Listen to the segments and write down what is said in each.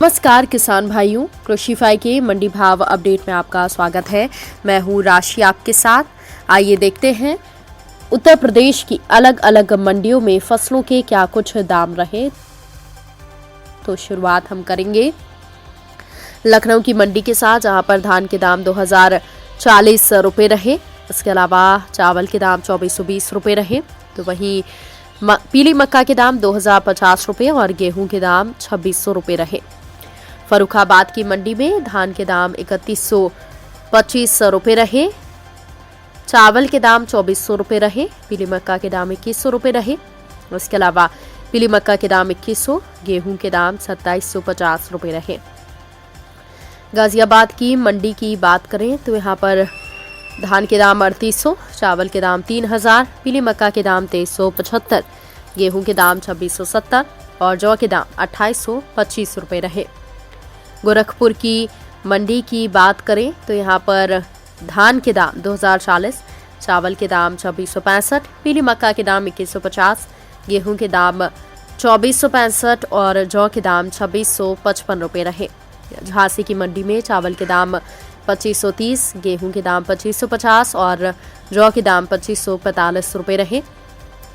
नमस्कार किसान भाइयों, कृषिफाई के मंडी भाव अपडेट में आपका स्वागत है। मैं हूं राशि आपके साथ। आइए देखते हैं उत्तर प्रदेश की अलग अलग मंडियों में फसलों के क्या कुछ दाम रहे। तो शुरुआत हम करेंगे लखनऊ की मंडी के साथ, जहां पर धान के दाम 2040 रुपये रहे। इसके अलावा चावल के दाम 2420 रुपये रहे। तो वहीं पीली मक्का के दाम 2050 रुपये और गेहूं के दाम 2600 रुपये रहे। फर्रुखाबाद की मंडी में धान के दाम 3125 रुपये रहे। चावल के दाम 2400 रुपये रहे। पीली मक्का के दाम 2100 रुपये रहे। इसके अलावा पीली मक्का के दाम 2100, गेहूं के दाम 2750 रुपये रहे। गाजियाबाद की मंडी की बात करें तो यहाँ पर धान के दाम 3800, चावल के दाम 3000, पीली मक्का के दाम 2375, गेहूं के दाम 2670 और जौ के दाम 2825 रुपये रहे। गोरखपुर की मंडी की बात करें तो यहाँ पर धान के दाम 2040, चावल के दाम 2665, पीली मक्का के दाम 2150, गेहूं के दाम 2465 और जौ के दाम 2655 रुपये रहे। झांसी की मंडी में चावल के दाम 2530, गेहूं के दाम 2550 और जौ के दाम 2545 रुपये रहे।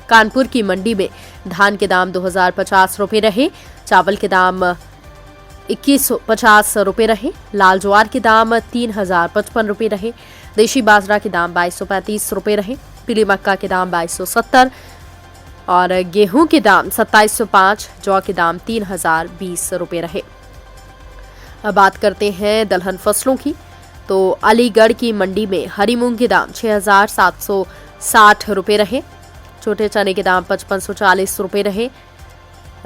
कानपुर की मंडी में धान के दाम 2050 रुपये रहे। चावल के दाम 2150 रुपये रहे। लाल ज्वार के दाम 3055 रुपये रहे। देशी बाजरा के दाम 2235 रुपये रहे। पीली मक्का के दाम 2270 और गेहूं के दाम 2705, जौ के दाम 3020 रुपये रहे। अब बात करते हैं दलहन फसलों की। तो अलीगढ़ की मंडी में हरी मूंग के दाम 6760 रुपये रहे। छोटे चने के दाम 5540 रुपये रहे।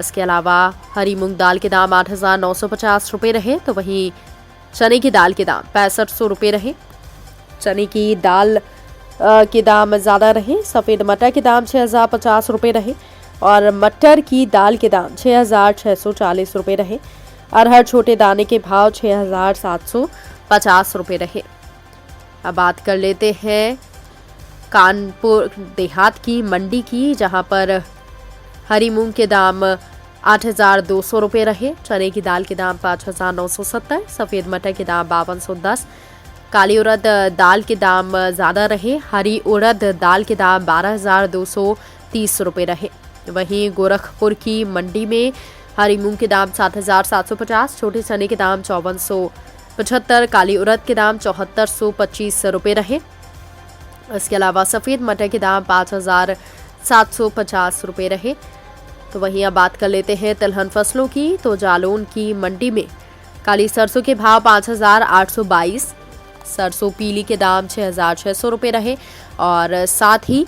इसके अलावा हरी मूंग दाल के दाम 8950 रुपये रहे। तो वहीं चने की दाल के दाम 6500 रुपये रहे। चने की दाल के दाम ज़्यादा रहे। सफ़ेद मटर के दाम 6050 रुपये रहे और मटर की दाल के दाम 6640 रुपये रहे। अरहर छोटे दाने के भाव 6750 रुपये रहे। अब बात कर लेते हैं कानपुर देहात की मंडी की, जहां पर हरी मूंग के दाम 8200 रुपये रहे। चने की दाल के दाम 5970, सफ़ेद मटर के दाम 5210, काली उड़द दाल के दाम ज़्यादा रहे। हरी उड़द दाल के दाम 12230 रुपये रहे। वहीं गोरखपुर की मंडी में हरी मूंग के दाम 7750, छोटे चने के दाम 5475, काली उड़द के दाम 7425 रुपये रहे। इसके अलावा सफ़ेद मटर के दाम 5750 रुपये रहे। तो वहीं अब बात कर लेते हैं तिलहन फसलों की। तो जालौन की मंडी में काली सरसों के भाव 5822, सरसों पीली के दाम 6600 रुपये रहे और साथ ही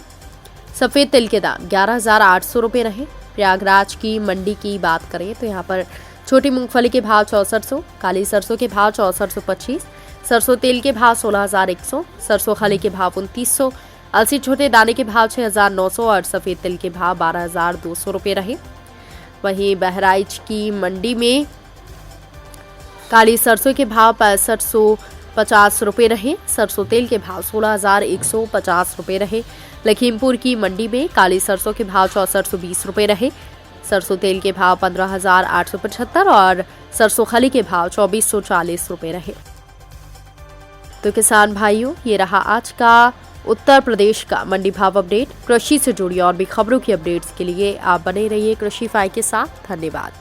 सफ़ेद तिल के दाम 11800 रुपये रहे। प्रयागराज की मंडी की बात करें तो यहाँ पर छोटी मूंगफली के भाव 6400, काली सरसों के भाव 6425, सरसों तेल के भाव 16100, सरसों खली के भाव 2900, अलसी छोटे दाने के भाव 6900 और सफ़ेद तिल के भाव 12200 रुपये रहे। वहीं बहराइच की मंडी में काली सरसों के भाव 6550 रुपये रहे। सरसों तेल के भाव 16150 रुपये रहे। लखीमपुर की मंडी में काली सरसों के भाव 6420 रुपये रहे। सरसों तेल के भाव 15875 और सरसों खली के भाव 2440 रुपये रहे। तो किसान भाइयों, ये रहा आज का उत्तर प्रदेश का मंडी भाव अपडेट। कृषि से जुड़ी और भी खबरों की अपडेट्स के लिए आप बने रहिए कृषिफाई के साथ। धन्यवाद।